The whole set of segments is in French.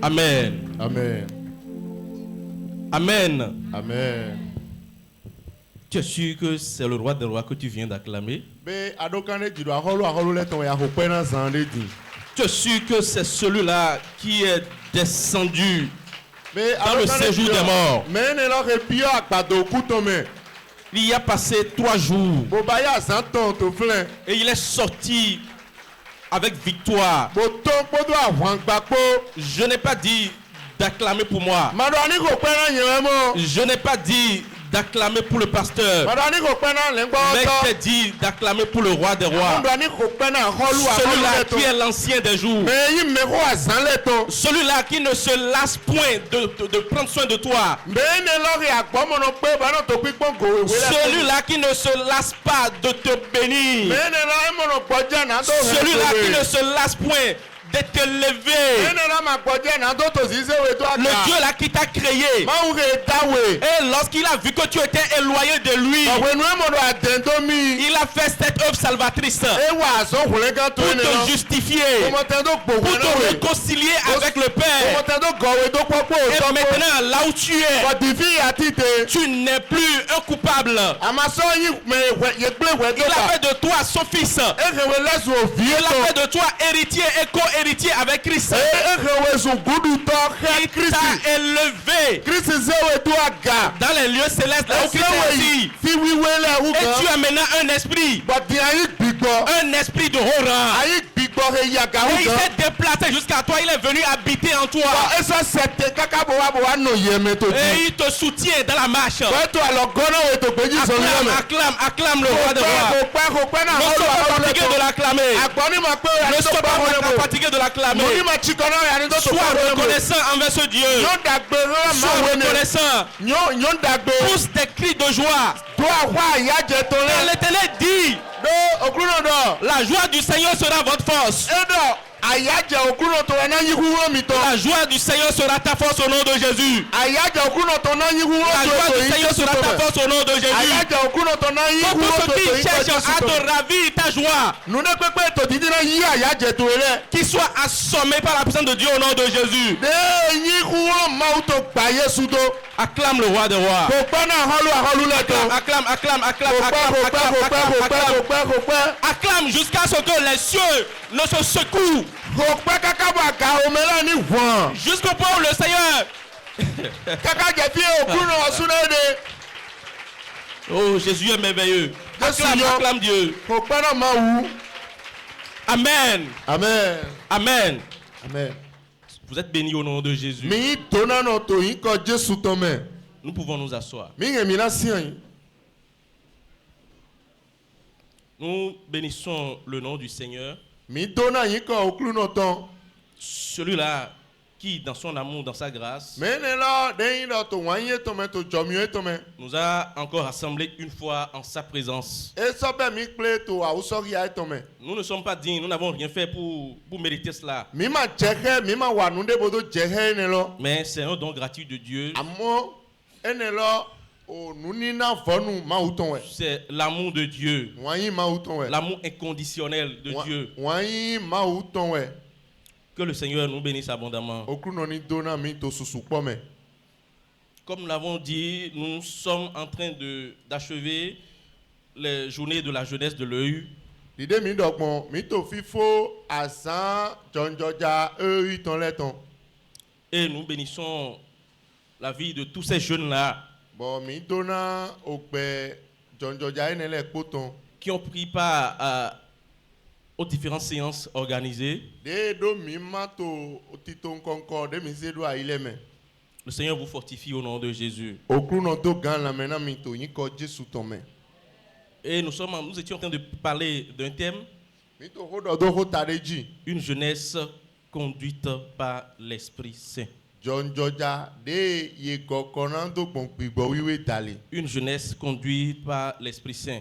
Amen. Amen. Amen. Amen. Tu es sûr que c'est le roi des rois que tu viens d'acclamer? Tu es sûr que c'est celui-là qui est descendu dans le séjour des morts? Il y a passé 3 jours et il est sorti avec victoire. Je n'ai pas dit d'acclamer pour moi. Je n'ai pas dit d'acclamer pour le pasteur, mais j'ai dit d'acclamer pour le roi des rois, celui-là qui est l'ancien des jours, celui-là qui ne se lasse point de prendre soin de toi, celui-là qui ne se lasse pas de te bénir, celui-là qui ne se lasse point de te lever, le Dieu là qui t'a créé. Et lorsqu'il a vu que tu étais éloigné de lui, il a fait cette œuvre salvatrice pour te justifier, pour te réconcilier avec le Père. Et maintenant là où tu es, tu n'es plus un coupable. Il a fait de toi son fils. Il a fait de toi héritier et co-héritier avec Christ. Il t'a élevé dans les lieux célestes là où Christ est assis. Et tu as maintenant un esprit de haut rang. Et il s'est déplacé jusqu'à toi, il est venu habiter en toi. Et il te soutient dans la marche. Acclame le roi des rois. Ne sois pas fatigué de l'acclamer. Ne sois pas fatigué de l'acclamer. Sois reconnaissant envers ce Dieu. Sois reconnaissant. Pousse des cris de joie. Et l'Éternel dit: la joie du Seigneur sera votre force. La joie du Seigneur sera ta force au nom de Jésus. La joie du Seigneur sera ta force au nom de Jésus. Pour tous ceux qui cherchent à te ravir ta joie, qu'ils soient assommés par la puissance de Dieu au nom de Jésus. Acclame le roi des rois. Acclame jusqu'à ce que les cieux ne se secouent. Jusqu'au point où le Seigneur. Oh, Jésus est merveilleux. Acclame Dieu. Amen. Amen. Amen. Amen. Vous êtes bénis au nom de Jésus. Nous pouvons nous asseoir. Nous bénissons le nom du Seigneur. Celui-là qui, dans son amour, dans sa grâce, nous a encore rassemblés une fois en sa présence. Nous ne sommes pas dignes, nous n'avons rien fait pour mériter cela. Mais c'est un don gratuit de Dieu. C'est l'amour de Dieu, l'amour inconditionnel de Dieu. Que le Seigneur nous bénisse abondamment. Comme nous l'avons dit, nous sommes en train d'achever les journées de la jeunesse de l'EU. Et nous bénissons la vie de tous ces jeunes-là qui ont pris part aux différentes séances organisées. Le Seigneur vous fortifie au nom de Jésus. Et nous étions en train de parler d'un thème: une jeunesse conduite par l'Esprit Saint. Une jeunesse conduite par l'Esprit Saint.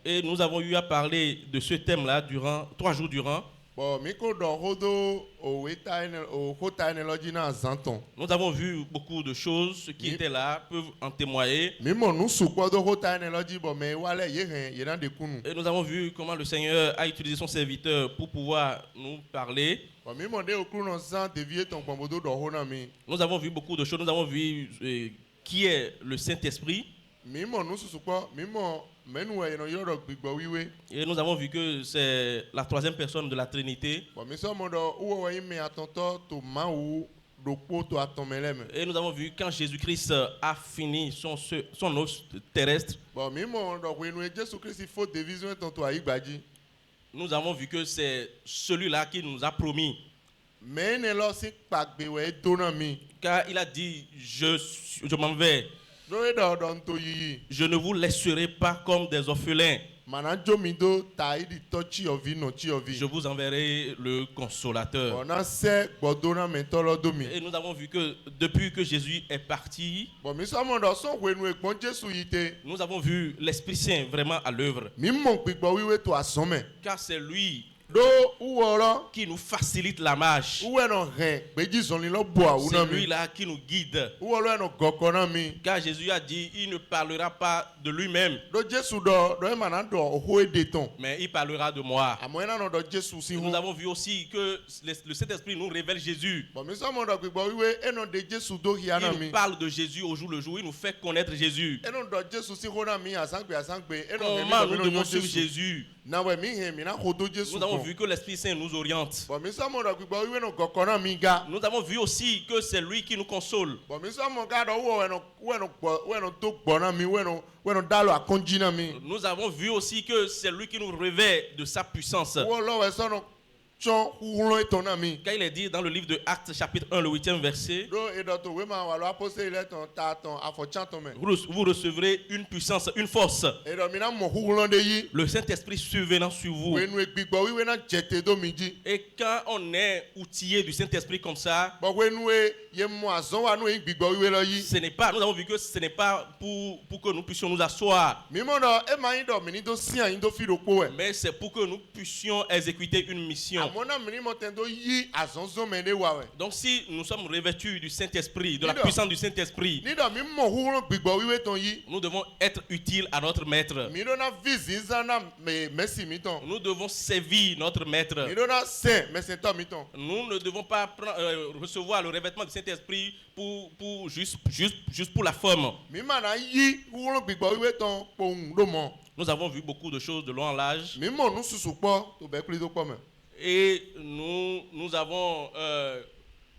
Et nous avons eu à parler de ce thème-là durant 3 jours durant. Bon, miko do hodo o hota energy na zanton. Nous avons vu beaucoup de choses. Ceux qui étaient là peuvent en témoigner. Mimo nous sukwa do hota energy bon mais wale ye na de kunu. Et nous avons vu comment le Seigneur a utilisé son serviteur pour pouvoir nous parler. Bon mimo de okuno zan devier ton pombodo do hona mi. Nous avons vu beaucoup de choses. Nous avons vu qui est le Saint-Esprit. Mimo nous sukwa mimo menu e no yoro gbigbo wiwe. Et nous avons vu que c'est la troisième personne de la Trinité. Bon mi so modo uwo we me atonto to mawu dopo to atomeleme. Et nous avons vu quand Jésus-Christ a fini son œuvre terrestre. Bon mimo do wenu Jésus Christ faut division tonto aigbaji. Nous avons vu que c'est celui-là qui nous a promis. Mais ne lo si pagbe we donami. Car il a dit je m'en vais. Je ne vous laisserai pas comme des orphelins. Je vous enverrai le consolateur. Et nous avons vu que depuis que Jésus est parti, nous avons vu l'Esprit Saint vraiment à l'œuvre. Car c'est lui qui nous facilite la marche. C'est lui-là qui nous guide. Car Jésus a dit, il ne parlera pas de lui-même, mais il parlera de moi. Nous avons vu aussi que le Saint-Esprit nous révèle Jésus. Il nous parle de Jésus au jour le jour. Il nous fait connaître Jésus. Comment nous devons suivre Jésus? Nous avons vu que l'Esprit Saint nous oriente. Nous avons vu aussi que c'est lui qui nous console. Nous avons vu aussi que c'est lui qui nous révèle de sa puissance. Car il est dit dans le livre de Actes chapitre 1 le 8e verset, vous recevrez une puissance, une force, le Saint-Esprit survenant sur vous. Et quand on est outillé du Saint-Esprit comme ça, ce n'est pas, nous avons vu que ce n'est pas pour que nous puissions nous asseoir, mais c'est pour que nous puissions exécuter une mission. Donc si nous sommes revêtus du Saint-Esprit, de la puissance du Saint-Esprit, nous devons être utiles à notre Maître. Nous devons servir notre Maître. Nous ne devons pas recevoir le revêtement du Saint-Esprit juste pour la forme. Nous avons vu beaucoup de choses de long en large. Et nous avons...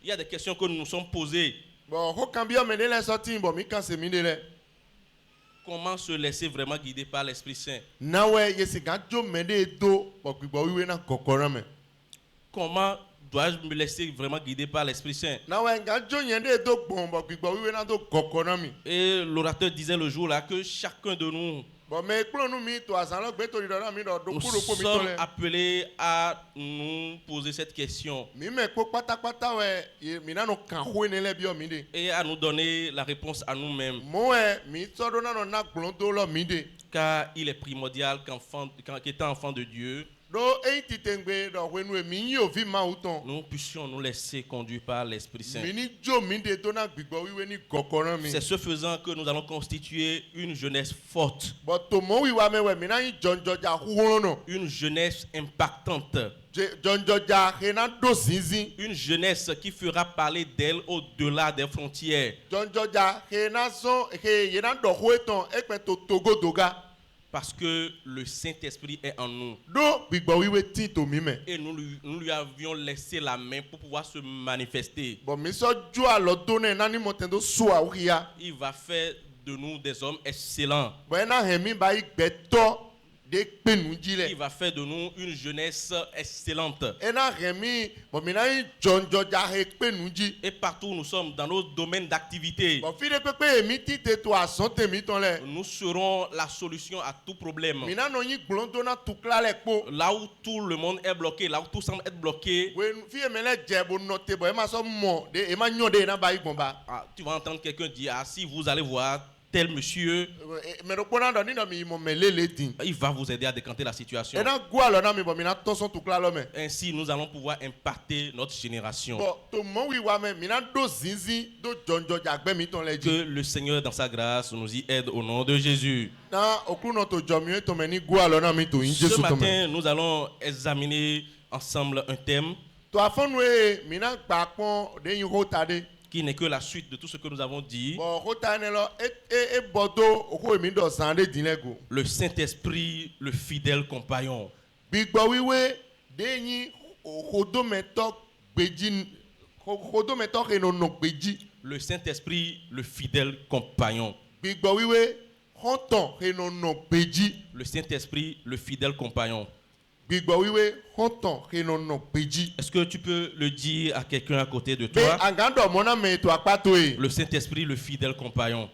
il y a des questions que nous nous sommes posées. Comment se laisser vraiment guider par l'Esprit Saint? Comment dois-je me laisser vraiment guider par l'Esprit Saint? Et l'orateur disait le jour là que chacun de nous, nous sommes appelés à nous poser cette question et à nous donner la réponse à nous-mêmes. Car il est primordial qu'étant enfant de Dieu, nous puissions nous laisser conduire par l'Esprit Saint. C'est ce faisant que nous allons constituer une jeunesse forte, une jeunesse impactante, une jeunesse qui fera parler d'elle au-delà des frontières. Parce que le Saint-Esprit est en nous. Et nous lui avions laissé la main pour pouvoir se manifester. Il va faire de nous des hommes excellents. Il va faire de nous une jeunesse excellente. Et partout où nous sommes, dans nos domaines d'activité, nous serons la solution à tout problème. Là où tout le monde est bloqué, là où tout semble être bloqué, tu vas entendre quelqu'un dire, si vous allez voir tel monsieur, il va vous aider à décanter la situation. Ainsi, nous allons pouvoir impacter notre génération. Que le Seigneur, dans sa grâce, nous y aide au nom de Jésus. Ce matin, nous allons examiner ensemble un thème qui n'est que la suite de tout ce que nous avons dit. Le Saint-Esprit, le fidèle compagnon. Le Saint-Esprit, le fidèle compagnon. Le Saint-Esprit, le fidèle compagnon. Est-ce que tu peux le dire à quelqu'un à côté de toi? Le Saint-Esprit, le fidèle compagnon.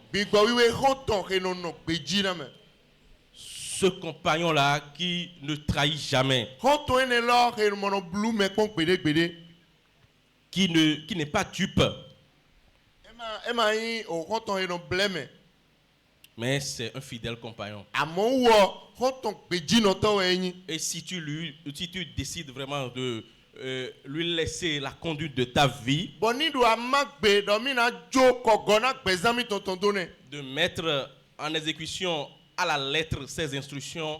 Ce compagnon-là qui ne trahit jamais. Qui n'est pas dupe. Mais c'est un fidèle compagnon. Et si tu décides vraiment de lui laisser la conduite de ta vie, de mettre en exécution à la lettre ses instructions,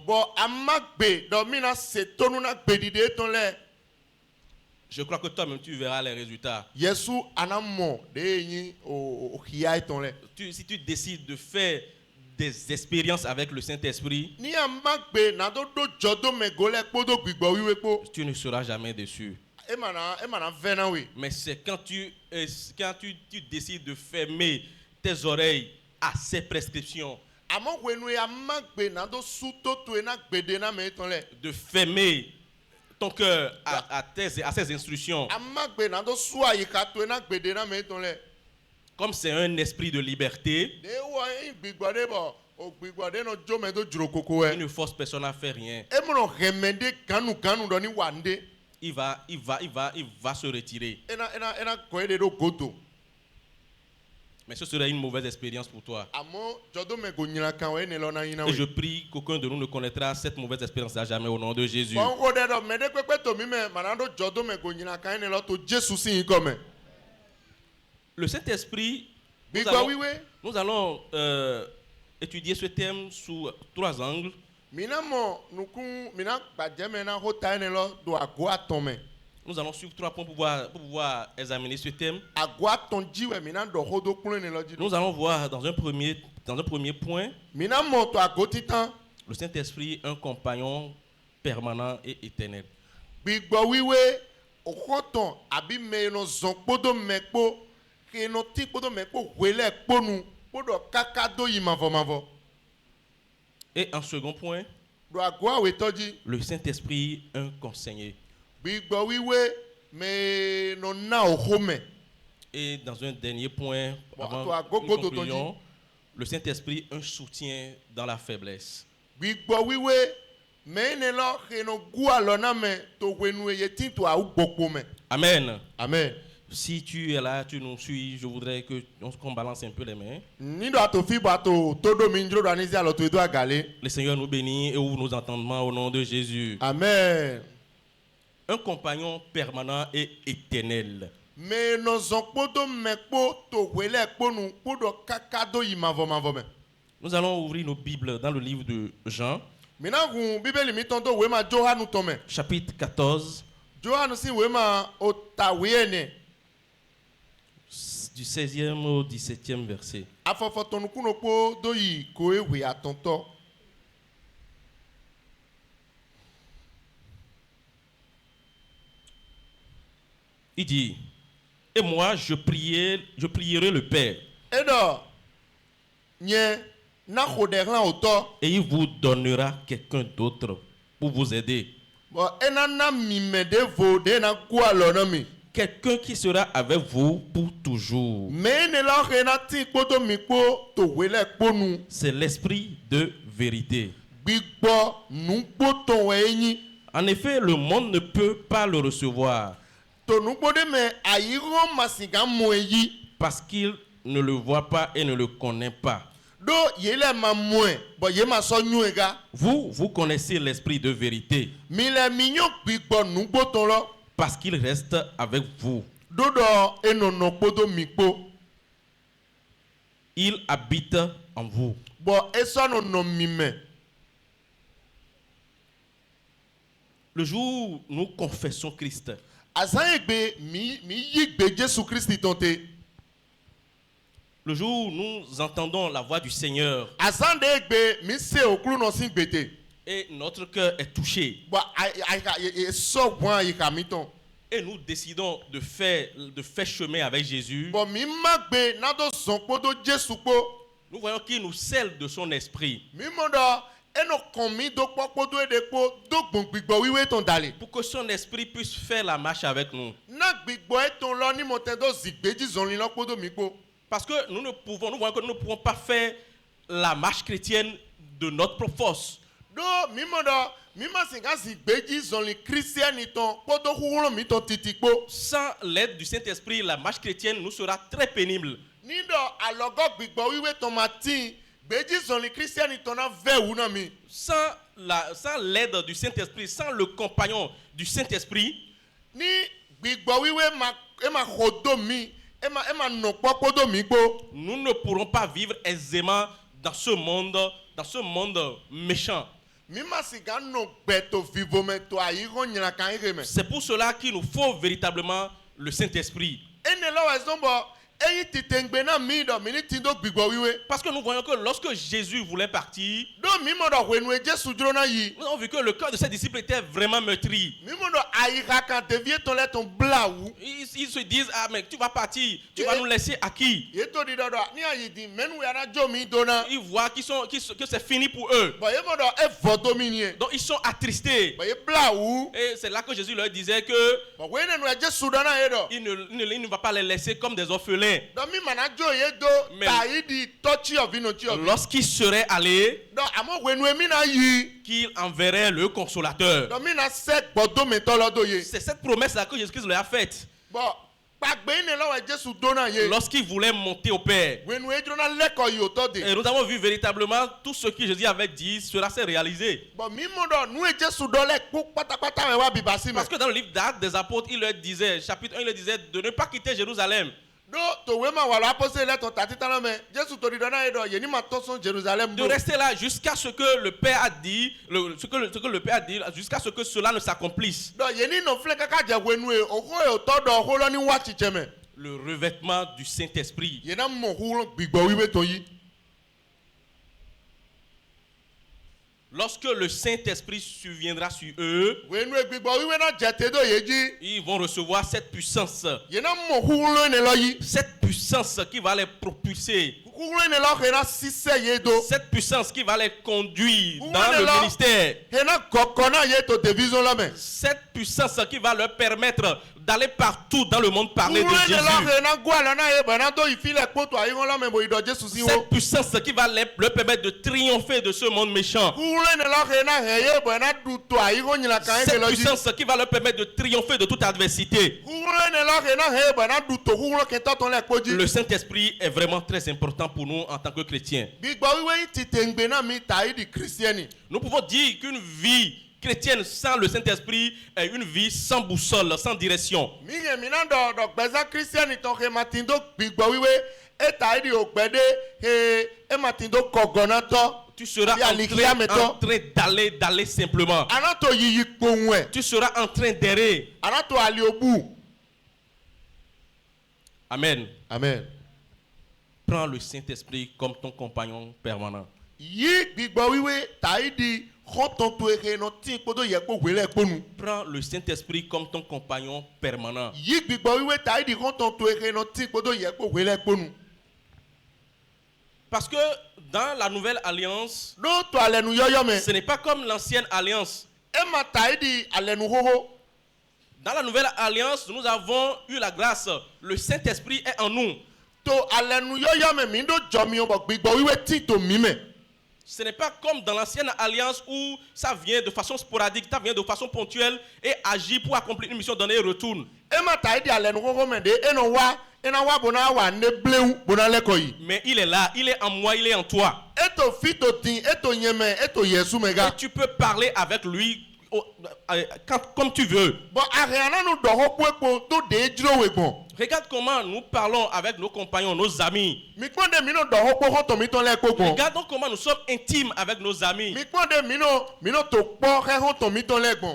je crois que toi-même tu verras les résultats. Si tu décides de faire des expériences avec le Saint-Esprit, tu ne seras jamais déçu. Mais c'est quand tu décides de fermer tes oreilles à ses prescriptions, de fermer ton cœur à ses instructions, comme c'est un esprit de liberté, il ne force personne à faire rien. Il va se retirer. Mais ce serait une mauvaise expérience pour toi. Et je prie qu'aucun de nous ne connaîtra cette mauvaise expérience à jamais au nom de Jésus. Le Saint-Esprit, nous allons étudier ce thème sous 3 angles. Nous allons suivre 3 points pour pouvoir examiner ce thème. Nous allons voir dans un premier point, le Saint-Esprit, un compagnon permanent et éternel. Et en second point, le Saint-Esprit, un conseiller. Et dans un dernier point, avant une conclusion, le Saint-Esprit, un soutien dans la faiblesse. Amen. Amen. Si tu es là, tu nous suis, je voudrais qu'on balance un peu les mains. Le Seigneur nous bénit et ouvre nos entendements au nom de Jésus. Amen. Un compagnon permanent et éternel. Nous allons ouvrir nos Bibles dans le livre de Jean, chapitre 14, du 16e au 17e verset. Il dit, et moi je prierai le Père, et il vous donnera quelqu'un d'autre pour vous aider. Quelqu'un qui sera avec vous pour toujours. C'est l'Esprit de vérité. En effet, le monde ne peut pas le recevoir parce qu'il ne le voit pas et ne le connaît pas. Do yele ma moins, bo ye ma so nyu ega. Vous connaissez l'esprit de vérité. Mi le mignon gbigbo nu gbo ton lo. Parce qu'il reste avec vous. Dodo enono podo mikpo. Il habite en vous. Bo eso no mime. Le jour où nous confessons Christ, Azan egbe mi yigbe Jésus Christ tonte. le jour où nous entendons la voix du Seigneur Azan de egbe mi se oklu no sin gbete. et notre cœur est touché Bo so bwan yika miton. et nous décidons de faire chemin avec Jésus, Bo mi magbe nado son podo Jésus po. nous voyons qu'il nous scelle de son esprit Mi mondo eno komi do podo edepo do gbongbigbo wiwe ton dale. pour que son esprit puisse faire la marche avec nous. Na gbigbo eton lo ni motendo zigbeji zonli lo podo mikpo. Parce que nous voyons que nous ne pouvons pas faire la marche chrétienne de notre propre force. Do mi mondo mi masinga zigbeji zonli Christian ton podo hulo mi ton titikpo. Sans l'aide du Saint-Esprit, la marche chrétienne nous sera très pénible. Ni do alogo gbigbo wiwe ton matin beji zonli Christian ton na ve wu na mi. Sans l'aide du Saint-Esprit, sans le compagnon du Saint-Esprit, Ni gbigbo wiwe ma hodo mi ema no podo mi gbo. nous ne pourrons pas vivre aisément dans ce monde méchant. Mi masiga no beto vivo me to ayiro nyina kan ireme. C'est pour cela qu'il nous faut véritablement le Saint-Esprit. Ene lo ezombo eyi titengbe na mi do mi ni tindo gbigbo wiwe. Parce que nous voyons que lorsque Jésus voulait partir, Do mi modo hwenu Jesu dro na yi. nous avons vu que le cœur de ses disciples était vraiment meurtri. Mi modo ayika kan devie ton le ton blaou. Ils se disent, ah mais tu vas partir, tu vas nous laisser à qui? Yeto di dodo ni ayi di menu ya na jo mi dona. Ils voient que c'est fini pour eux. Bo ye modo e vodo mi ni. Donc ils sont attristés. Bo ye blaou. Et c'est là que Jésus leur disait que Bo wene no Jesu dona ye do. il ne va pas les laisser comme des orphelins. Do mi mana jo ye do Mais- taidi touchy of no chi of. Lorsqu'ils seraient allés, Do amo wenu mi na yi. qu'il enverrait le consolateur. Do mi na se gbodo me to lo do ye. C'est cette promesse-là que Jésus-Christ leur a faite. Bo pagbe ne lo Jesu dona ye. Lorsqu'il voulait monter au Père. Wenu e dro na leko yi oto de. Et nous avons vu véritablement tout ce que Jésus avait dit, cela s'est réalisé. Bon, mi modo nous et Jésus dans les coups patapata me wa bibasi me. Parce que dans le livre d'Actes des Apôtres, il leur disait, chapitre 1, il leur disait de ne pas quitter Jérusalem. Do to we ma wala apostole le ton tatita na me. Jésus to di dona e do ye ni ma to son Jérusalem De do. rester là jusqu'à ce que le Père a dit, ce que le Père a dit, jusqu'à ce que cela ne s'accomplisse. Do ye ni no fle kaka je wenu e o ko e to do ho lo ni wa chicheme. Le revêtement du Saint-Esprit. Ye na mo hu gbigbo wiwe to yi. Lorsque le Saint-Esprit surviendra sur eux, Wenu e gbigbo wiwe na jete do ye ji. ils vont recevoir cette puissance. Ye na mo hu lo ne lo yi. Cette puissance qui va les propulser. Hu lo ne lo he na sise ye do. Cette puissance qui va les conduire Vous dans venez le là. ministère. He na kokona ye to division la me. Cette puissance qui va leur permettre d'aller partout dans le monde parler de Hu lo ne Jésus. lo he na gwala na ye ba na do ifile kpoto ayi la me bo ido Jésus si wo. Cette puissance qui va leur permettre de triompher de ce monde méchant. Cette puissance qui va leur permettre de triompher de toute adversité. Le Saint-Esprit est vraiment très important pour nous en tant que chrétiens. Nous pouvons dire qu'une vie chrétienne sans le Saint-Esprit est une vie sans boussole, sans direction. Tu seras en train d'aller simplement. Tu seras en train d'errer. Amen. Amen. Prends le Saint-Esprit comme ton compagnon permanent. Prends le Saint-Esprit comme ton compagnon permanent. Parce que dans la nouvelle alliance, ce n'est pas comme l'ancienne alliance. Dans la nouvelle alliance, nous avons eu la grâce. Le Saint-Esprit est en nous. Ce n'est pas comme dans l'ancienne alliance où ça vient de façon sporadique, ça vient de façon ponctuelle et agit pour accomplir une mission donnée et retourne. ena wa bona wa ne bleu bona leko yi. Mais il est là, il est en moi, il est en toi. Eto fito tin, eto nyeme, eto yesu mega. Et tu peux parler avec lui comme tu veux. Bon, ariana nous doho kwepo to de jiro wegbon. Regarde comment nous parlons avec nos compagnons, nos amis. Regardons comment nous sommes intimes avec nos amis.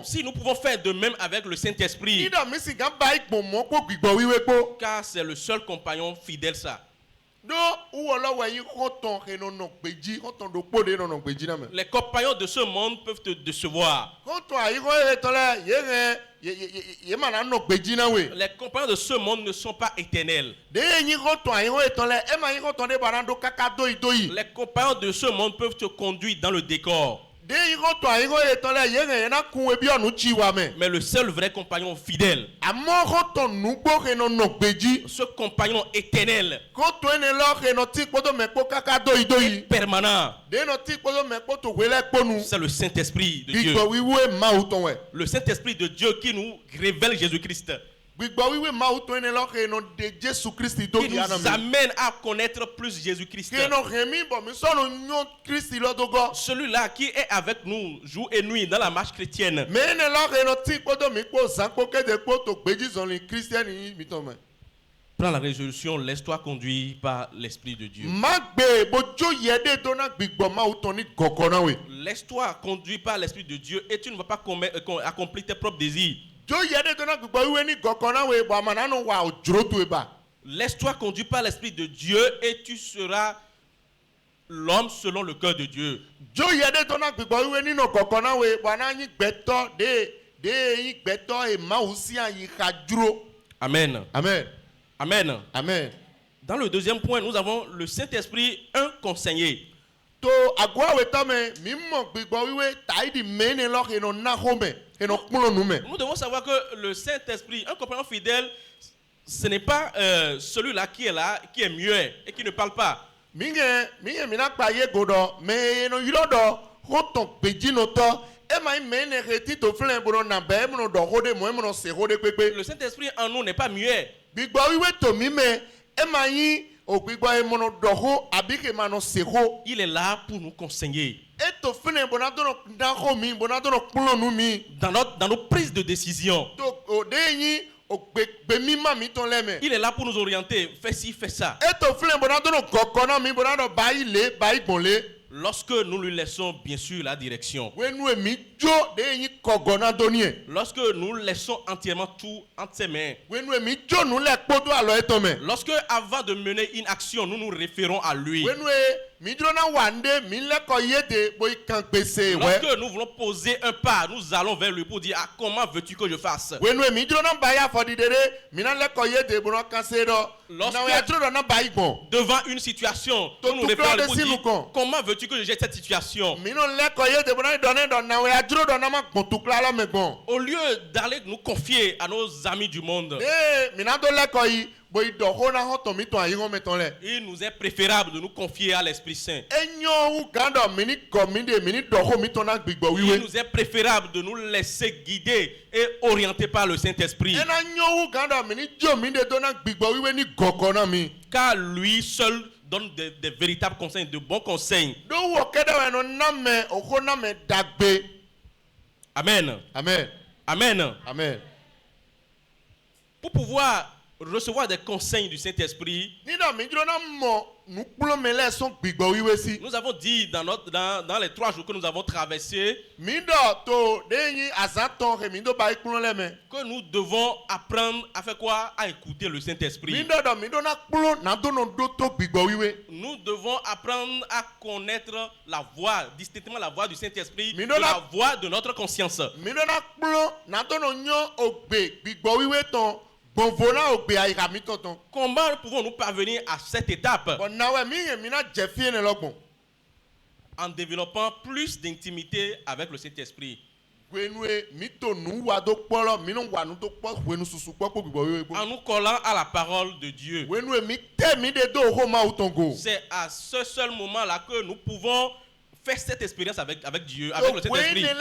Si nous pouvons faire de même avec le Saint-Esprit, car c'est le seul compagnon fidèle ça. Les compagnons de ce monde peuvent te décevoir. Les compagnons de ce monde ne sont pas éternels. Les compagnons de ce monde peuvent te conduire dans le décor. Mais le seul vrai compagnon fidèle, ce compagnon éternel, permanent, c'est le Saint-Esprit de Dieu. Le Saint-Esprit de Dieu qui nous révèle Jésus-Christ. Qui nous amène à connaître plus Jésus-Christ. Celui-là qui est avec nous jour et nuit dans la marche chrétienne. Prends la résolution, laisse-toi conduire par l'Esprit de Dieu. Laisse-toi conduire par l'Esprit de Dieu et tu ne vas pas accomplir tes propres désirs. Laisse-toi conduire par l'Esprit de Dieu et tu seras l'homme selon le cœur de Dieu. Amen. Amen. Amen. Amen. Dans le deuxième point, nous avons le Saint-Esprit, un conseiller. Nous devons savoir que le Saint-Esprit, un compagnon fidèle, ce n'est pas celui-là, qui est muet et qui ne parle pas. Le Saint-Esprit en nous n'est pas muet. Il est là pour nous conseiller dans nos prises de décision. Il est là pour nous orienter. Fais ci, fais ça. Lorsque nous lui laissons bien sûr la direction. Lorsque nous laissons entièrement tout entre ses mains. Lorsque avant de mener une action, nous nous référons à lui. Lorsque nous voulons poser un pas, nous allons vers lui pour dire comment veux-tu que je fasse. Devant une situation, nous nous référons pour dire comment veux-tu que je gère cette situation. Au lieu d'aller nous confier à nos amis du monde, il nous est préférable de nous confier à l'Esprit Saint. Il nous est préférable de nous laisser guider et orienter par le Saint-Esprit. Car lui seul donne des véritables conseils, de bons conseils. Amen. Amen. Amen. Amen. Pour pouvoir recevoir des conseils du Saint-Esprit, nous avons dit dans les 3 jours que nous avons traversés que nous devons apprendre à faire quoi? À écouter le Saint-Esprit. Nous devons apprendre à connaître la voix, distinctement la voix du Saint-Esprit, de la voix de notre conscience. Comment pouvons-nous parvenir à cette étape? En développant plus d'intimité avec le Saint-Esprit. En nous collant à la parole de Dieu. C'est à ce seul moment-là que nous pouvons fait cette expérience avec Dieu, avec le Saint-Esprit. Et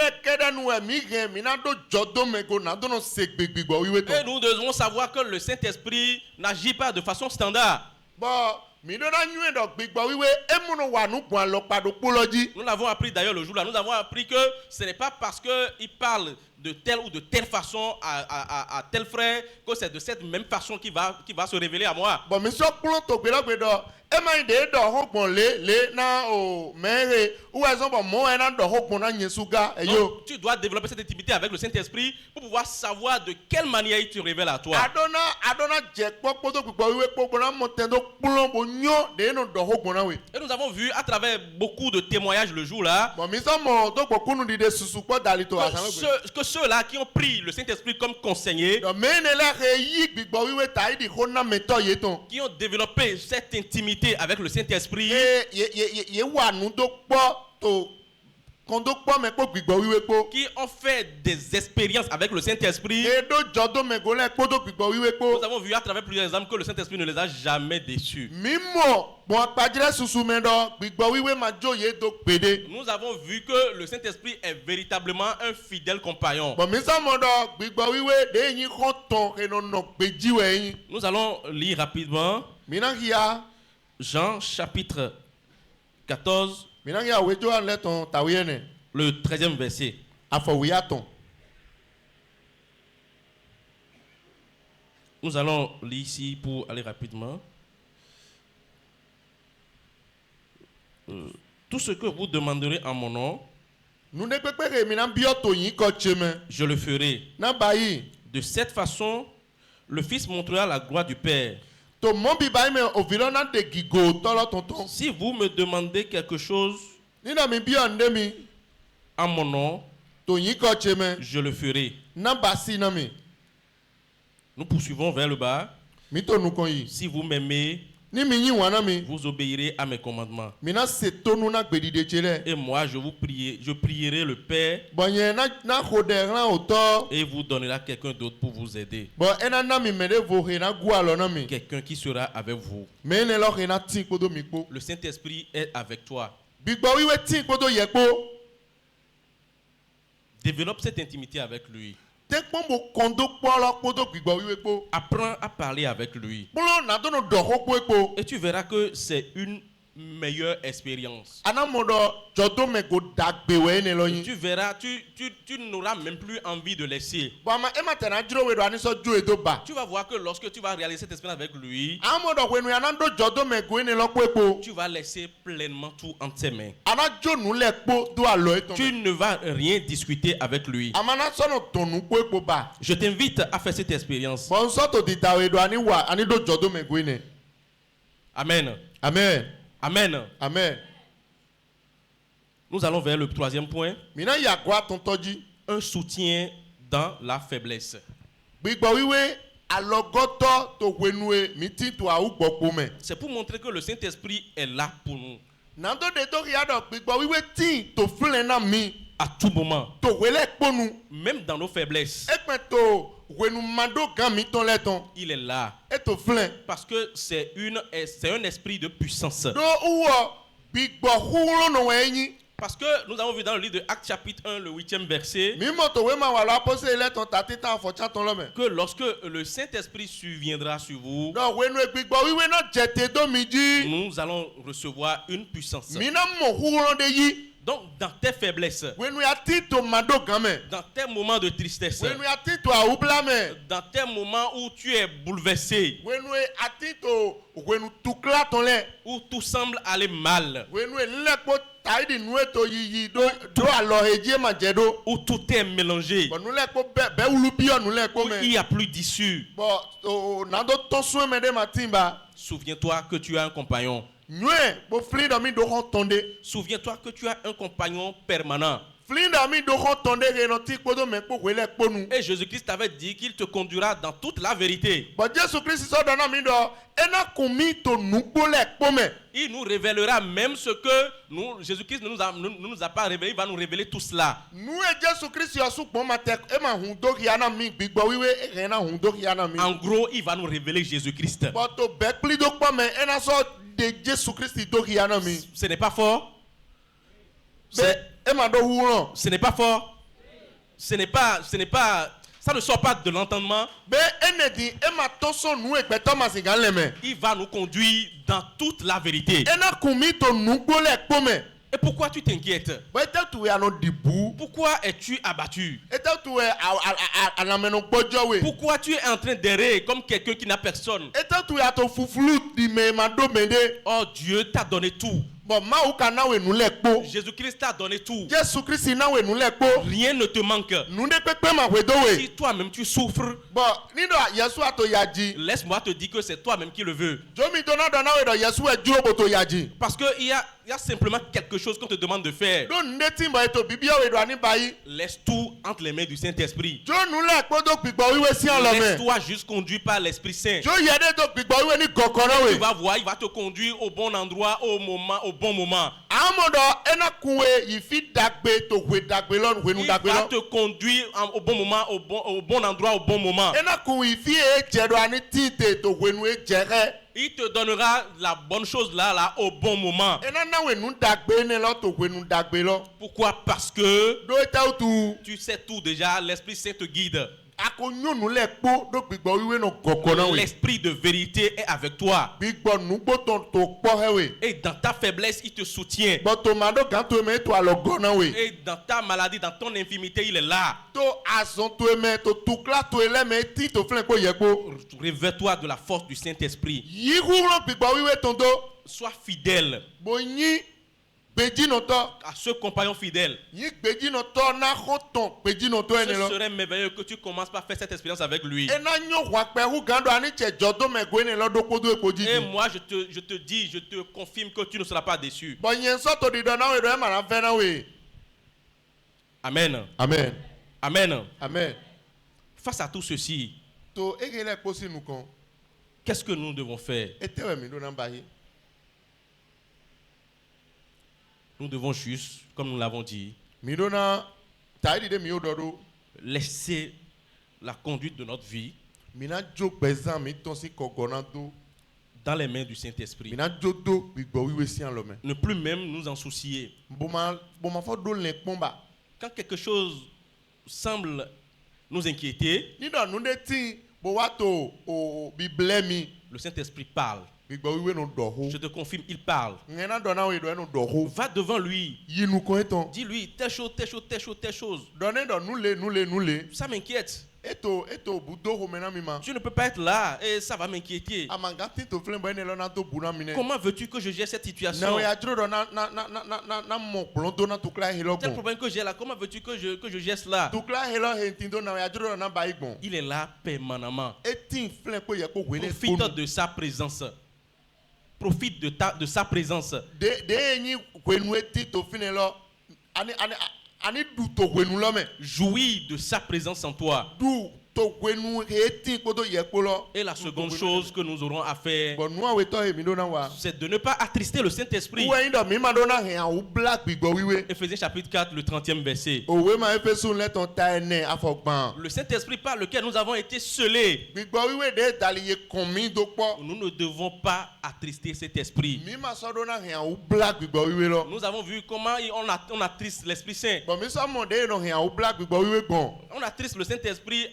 nous devons savoir que le Saint-Esprit n'agit pas de façon standard. Nous l'avons appris d'ailleurs le jour-là. Nous avons appris que ce n'est pas parce qu'il parle de telle ou de telle façon à tel frère que c'est de cette même façon qu'il va se révéler à moi. Donc, tu dois développer cette intimité avec le Saint-Esprit pour pouvoir savoir de quelle manière il te révèle à toi. Et nous avons vu à travers beaucoup de témoignages le jour-là que ceux-là qui ont pris le Saint-Esprit comme conseiller, qui ont développé cette intimité avec le Saint-Esprit, qui ont fait des expériences avec le Saint-Esprit. Nous avons vu à travers plusieurs exemples que le Saint-Esprit ne les a jamais déçus. Nous avons vu que le Saint-Esprit est véritablement un fidèle compagnon. Nous allons lire rapidement Jean chapitre 14, le 13e verset. Nous allons lire ici pour aller rapidement. Tout ce que vous demanderez en mon nom, je le ferai. De cette façon, le Fils montrera la gloire du Père. Si vous me demandez quelque chose en mon nom, je le ferai. Nous poursuivons vers le bas. Si vous m'aimez, vous obéirez à mes commandements. Et moi, je prierai le Père, et vous donnera quelqu'un d'autre pour vous aider. Quelqu'un qui sera avec vous. Le Saint-Esprit est avec toi. Développe cette intimité avec lui. Apprends à parler avec lui. Et tu verras que c'est une meilleure expérience. Tu verras, tu n'auras même plus envie de laisser. Tu vas voir que lorsque tu vas réaliser cette expérience avec lui, tu vas laisser pleinement tout entre ses mains. Tu ne vas rien discuter avec lui. Je t'invite à faire cette expérience. Amen. Amen. Amen. Amen. Nous allons vers le troisième point. Un soutien dans la faiblesse. C'est pour montrer que le Saint-Esprit est là pour nous. À tout moment. Même dans nos faiblesses. Il est là. Parce que c'est un esprit de puissance. Parce que nous avons vu dans le livre de Actes chapitre 1, le 8e verset, que lorsque le Saint-Esprit surviendra sur vous, nous allons recevoir une puissance. Donc, dans tes faiblesses, dans tes moments de tristesse, dans tes moments où tu es bouleversé, où tout semble aller mal, où tout est mélangé, où il n'y a plus d'issue, souviens-toi que tu as un compagnon. Souviens-toi que tu as un compagnon permanent. Et Jésus-Christ avait dit qu'il te conduira dans toute la vérité. Il nous révélera même ce que Jésus-Christ ne nous a pas révélé. Il va nous révéler tout cela. En gros, il va nous révéler Jésus-Christ. Ce n'est pas fort? Ce n'est pas fort. Ce n'est pas, ça ne sort pas de l'entendement. Il va nous conduire dans toute la vérité. Et pourquoi tu t'inquiètes? Pourquoi es-tu abattu? Pourquoi tu es en train d'errer comme quelqu'un qui n'a personne? Oh, Dieu t'a donné tout. Jésus-Christ t'a donné tout. Rien ne te manque. Si toi-même tu souffres, laisse-moi te dire que c'est toi-même qui le veux. Parce qu'il y a simplement quelque chose qu'on te demande de faire. Laisse tout entre les mains du Saint-Esprit. Laisse-toi juste conduire par l'Esprit Saint. Tu vas voir, il va te conduire au bon endroit, au bon moment. Il va te conduire au bon moment, au bon endroit, au bon moment. Il te donnera la bonne chose là au bon moment. Pourquoi? Parce que tu sais tout déjà, l'Esprit Saint te guide. L'esprit de vérité est avec toi. Et dans ta faiblesse, il te soutient. Et dans ta maladie, dans ton infirmité, il est là. Réveille-toi de la force du Saint-Esprit. Sois fidèle à ce compagnon fidèle. Ce serait merveilleux que tu commences par faire cette expérience avec lui. Et moi, je te dis, je te confirme que tu ne seras pas déçu. Amen. Amen. Amen. Amen. Face à tout ceci, qu'est-ce que nous devons faire? Nous devons juste, comme nous l'avons dit, laisser la conduite de notre vie dans les mains du Saint-Esprit. Ne plus même nous en soucier. Quand quelque chose semble nous inquiéter, le Saint-Esprit parle. Je te confirme, il parle. Va devant lui. Dis-lui telle chose, telle chose, telle chose, telle chose. Ça m'inquiète. Je ne peux pas être là et ça va m'inquiéter. Comment veux-tu que je gère cette situation? Tel problème que j'ai là, comment veux-tu que je gère cela? Il est là permanemment. Profite de sa présence. Profite de sa présence. Jouis de sa présence en toi. Et la seconde chose que nous aurons à faire, c'est de ne pas attrister le Saint-Esprit. Éphésiens chapitre 4, le 30e verset. Le Saint-Esprit par lequel nous avons été scellés. Nous ne devons pas attrister cet esprit. Nous avons vu comment on attriste l'Esprit Saint. On attriste le Saint-Esprit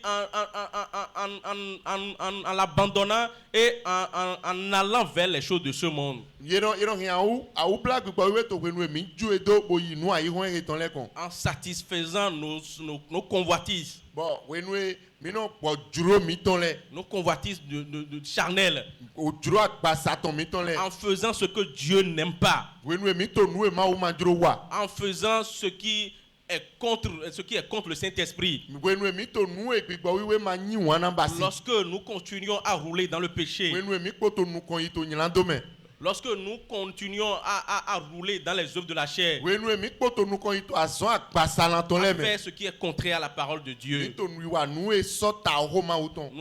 en l'abandonnant et en allant vers les choses de ce monde. En satisfaisant nos convoitises. Nos convoitises de charnelles. En faisant ce que Dieu n'aime pas. En faisant ce qui est contre le Saint-Esprit. Lorsque nous continuons à rouler dans le péché, lorsque nous continuons à rouler dans les œuvres de la chair, à faire ce qui est contraire à la parole de Dieu, nous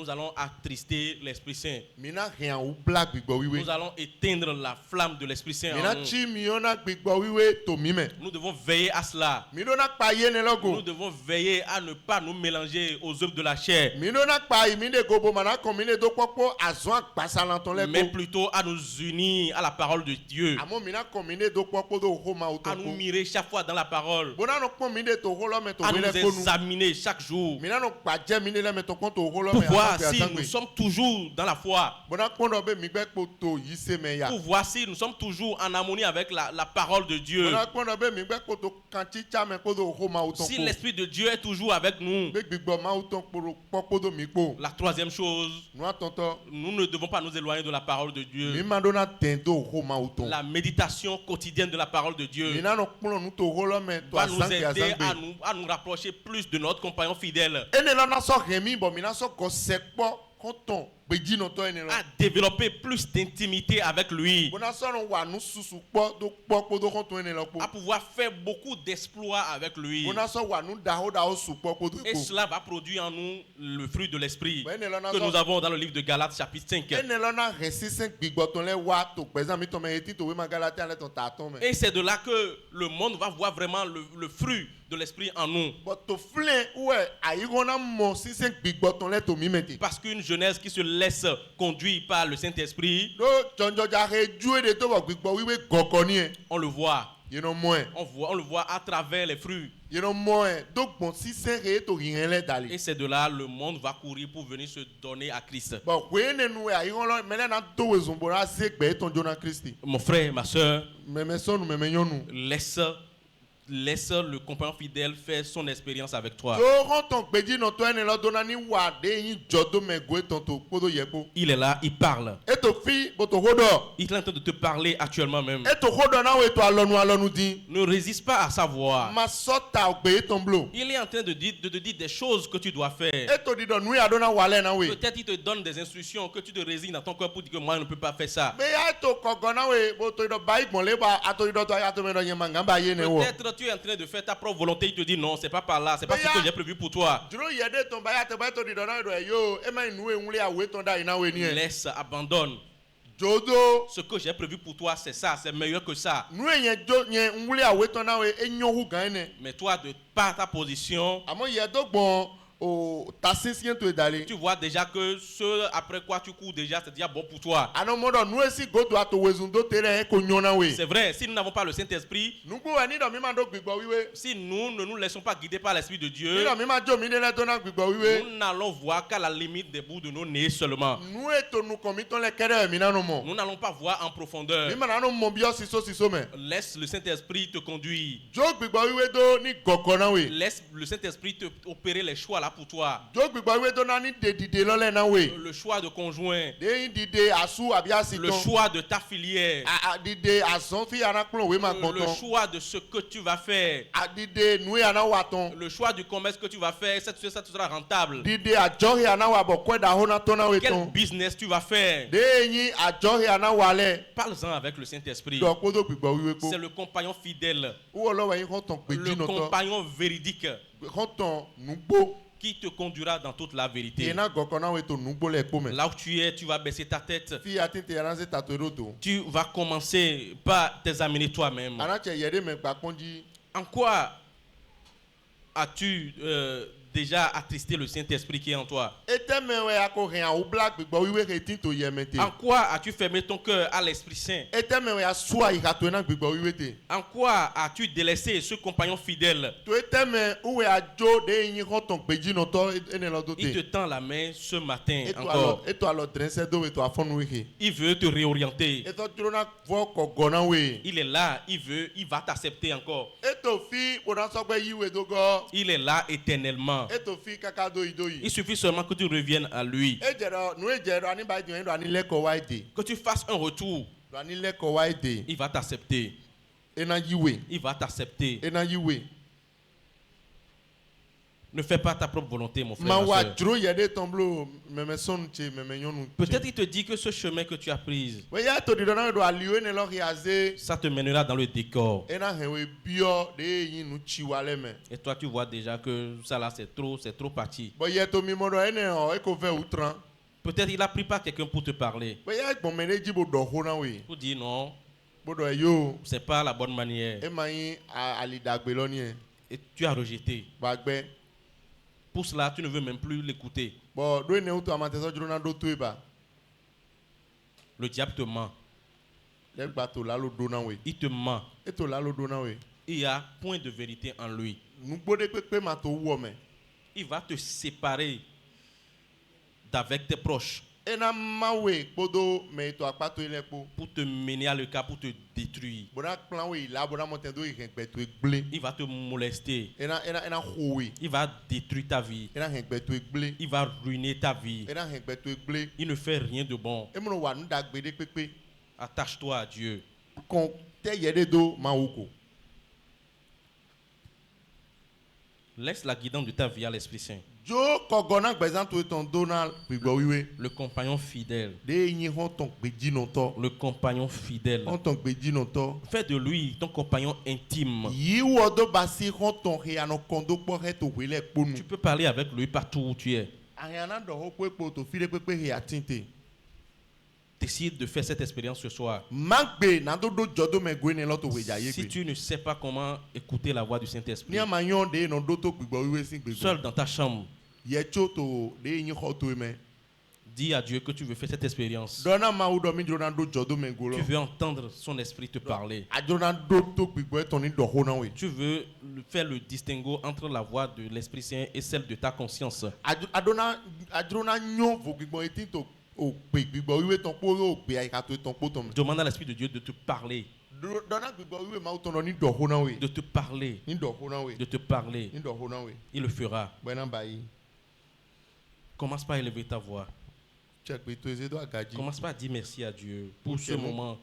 allons attrister l'Esprit Saint. Nous allons éteindre la flamme de l'Esprit Saint en nous. Nous devons veiller à cela. Nous devons veiller à ne pas nous mélanger aux œuvres de la chair, mais plutôt à nous unir à la parole de Dieu, amo mina combiner do kpɔkpɔ do ho ma à nous mirer chaque fois dans la parole, bona no combiner to ho lo me to à nous wele konu examiner chaque jour, mina no kpadze mi le me to kon to ho lo pour me voir asangbe si asangbe. nous sommes toujours dans la foi, bona kpono be mi gbe kpo to yi se me ya pour voir si nous sommes toujours en harmonie avec la parole de Dieu. bona kpono be mi gbe kpo to kanti tsa me kpo do ho ma uton Si ko l'Esprit de Dieu est toujours avec nous. be gbigbo ma uton kpo do mi kpo La troisième chose, no atonto nous ne devons pas nous éloigner de la parole de mi Dieu. ma do na ten do ho ma uton La méditation quotidienne de la parole de Dieu mina no kpono nu to ho lo me to va nous asangbe aider asangbe à nous rapprocher plus de notre compagnon fidèle, ene lo na so remi bo mina so ko se kpo konton gbeji no to ene lo à développer plus d'intimité avec lui, bona so no wa nu susu kpo do kpo do konton ene lo kpo à pouvoir faire beaucoup d'exploits avec lui. bona so wa nu da ho su kpo do Et kpo cela va produire en nous le fruit de l'esprit ene lo na que nous so avons dans le livre de Galates chapitre 5. ene lo na resisen gbigbo ton le wa to pezan mi to me eti to we ma Galatia le ton ta ton me Et c'est de là que le monde va voir vraiment le fruit de l'esprit en nous. but to flen ouais ayi na mo sisen gbigbo ton le to mi meti Parce qu'une jeunesse qui se laisse conduire par le Saint-Esprit, do jonjo ja re ju de to bo gbigbo wiwe goko ni e on le voit. you know mo e On le voit à travers les fruits. you know mo e do gbon sisen re to yin le Et dali c'est de là le monde va courir pour venir se donner à Christ. but we ne nu e ayi lo mele na do we zumbo na se gbe ton jona Christi Mon frère, ma soeur, me so nu me nyonu laisse le compagnon fidèle faire son expérience avec toi. do ron ton gbeji no to ene lo do na ni wa de yin jodo me go ton to podo yepo Il est là, il parle. e to fi bo to hodo Il est en train de te parler actuellement même. e to hodo na we to alonu din Ne résiste pas à sa voix. ma sota ogbe ton blo Il est en train de te dire des choses que tu dois faire. e to di do nu ya do na wale na we Peut-être il te donne des instructions que tu te résignes dans ton cœur pour dire que moi je ne peux pas faire ça. be ya to kogo na we bo to do bai gbon le ba ato do to ya to me do yen manga ba ye ne wo Peut-être tu es en train de faire ta propre volonté. Il te dit non, c'est pas par là, c'est pas ce que j'ai prévu pour toi. duro ye de ton ba ya te ba to di do na do yo e ma nu e nwle awe ton da ina we ni e Laisse, abandonne. jodo Ce que j'ai prévu pour toi, c'est ça, c'est meilleur que ça. nu e yen jo yen nwle awe ton na we e nyon hu gan ne Mais toi, de par ta position, amo ye do gbon o ta sisien to dali tu vois déjà que ce après quoi tu cours déjà, c'est déjà bon pour toi. ano modo nu e si go do ato wezun do tere e ko nyon na we C'est vrai, si nous n'avons pas le Saint-Esprit, nu gbo wa ni do mi ma do gbigbo wiwe si nous ne nous laissons pas guider par l'Esprit de ni Dieu, do mi ma jo mi de le to na gbigbo wiwe nous n'allons voir qu'à la limite des bouts de nos nez seulement. nu e to nu komi ton le kere mi na no mo Nous n'allons pas voir en profondeur. mi ma na no mo bi o siso me Laisse le Saint-Esprit te conduire. jo gbigbo wiwe do ni goko na we Laisse le Saint-Esprit te opérer les choix là pour toi. jo gbigbo wiwe do na ni de dide lo le na we Le choix de conjoint, de yin dide asu abi le asiton choix de ta filière, a dide azon fi ana klon we ma le gbonton choix de ce que tu vas faire, a dide nu e ana wa ton le choix du commerce que tu vas faire, ça sera rentable. dide ajohi ana wa bo kweda ho na ton na we Quel ton business tu vas faire? de yin ajohi ana wa le Parle-en avec le Saint-Esprit. do kodo gbigbo wiwe C'est ko le compagnon fidèle, wo lo we yin ho ton le peji no to compagnon véridique ho ton nugbo qui te conduira dans toute la vérité. ina goko na we to nugbo le ko me Là où tu es, tu vas baisser ta tête. fi atinte yana se tato ro to Tu vas commencer par t'examiner toi-même. ana che yede me gba ponji En quoi as-tu déjà attristé le Saint-Esprit qui est en toi? ete me we ako rin a ubla gbigbo wiwe ke tin to yemete En quoi as-tu fermé ton cœur à l'Esprit Saint? ete me we asua ikato na gbigbo wiwe te En quoi as-tu délaissé ce compagnon fidèle? to ete me uwe ajo de yin ho ton peji no to ene lo do Il te te tend la main ce matin eto encore. alo drense do we to afonu we Il veut te réorienter. eto dro na vo kogo na we Il est là, il va t'accepter encore. eto fi ona so gbe yiwe do go Il est là éternellement. eto fi kaka do Il idoyi suffit seulement que tu reviennes à lui. ejero nu ejero ani ba jo ndo ani leko wa ide Que tu fasses un retour. do ani leko wa ide Il va t'accepter. ena yiwe Il va t'accepter. ena yiwe Ne fais pas ta propre volonté, mon frère. ma ma wa sœur. dro yede tomblo meme son che meme nyonu Peut-être il te dit que ce chemin que tu as pris, we ya to di do na do aliwe ne lo riaze ça te mènera dans le décor. ena hewe bio de yin nu chi wale me Et toi, tu vois déjà que ça là, c'est trop parti. bo ye to mi mo do ene o e ko ve utran Peut-être il a pris pas quelqu'un pour te parler. we ya gbon me ne ji bo do ho na we Pour dire non, bo do yo c'est pas la bonne manière. e ma yin alidagbe lo ni e Et tu as rejeté. ba gbe Pour cela, tu ne veux même plus l'écouter. bo do ene uto amate so juro na do to e ba Le diable te ment. Il te ment. Il y a point de vérité en lui. Il va te séparer d'avec tes proches pour te mener à l'écart, pour te détruire. Il va te molester. Il va détruire ta vie. Il va ruiner ta vie. Il ne fait rien de bon. Attache-toi à Dieu. Laisse la guidance de ta vie à l'Esprit Saint. Le compagnon fidèle. Le compagnon fidèle. Fais de lui ton compagnon intime. Tu peux parler avec lui partout où tu es. Décide de faire cette expérience ce soir. Si tu ne sais pas comment écouter la voix du Saint-Esprit, seul dans ta chambre, dis à Dieu que tu veux faire cette expérience. Tu veux entendre son esprit te parler. Tu veux faire le distinguo entre la voix de l'Esprit Saint et celle de ta conscience. Demande à l'Esprit de Dieu de te parler. De te parler. De te parler. Il le fera. Commence par élever ta voix. Commence par dire merci à Dieu pour ce moment.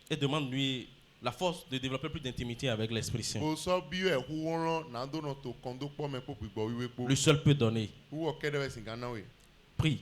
Et demande-lui la force de développer plus d'intimité avec l'Esprit Saint. Le seul peut donner. Prie.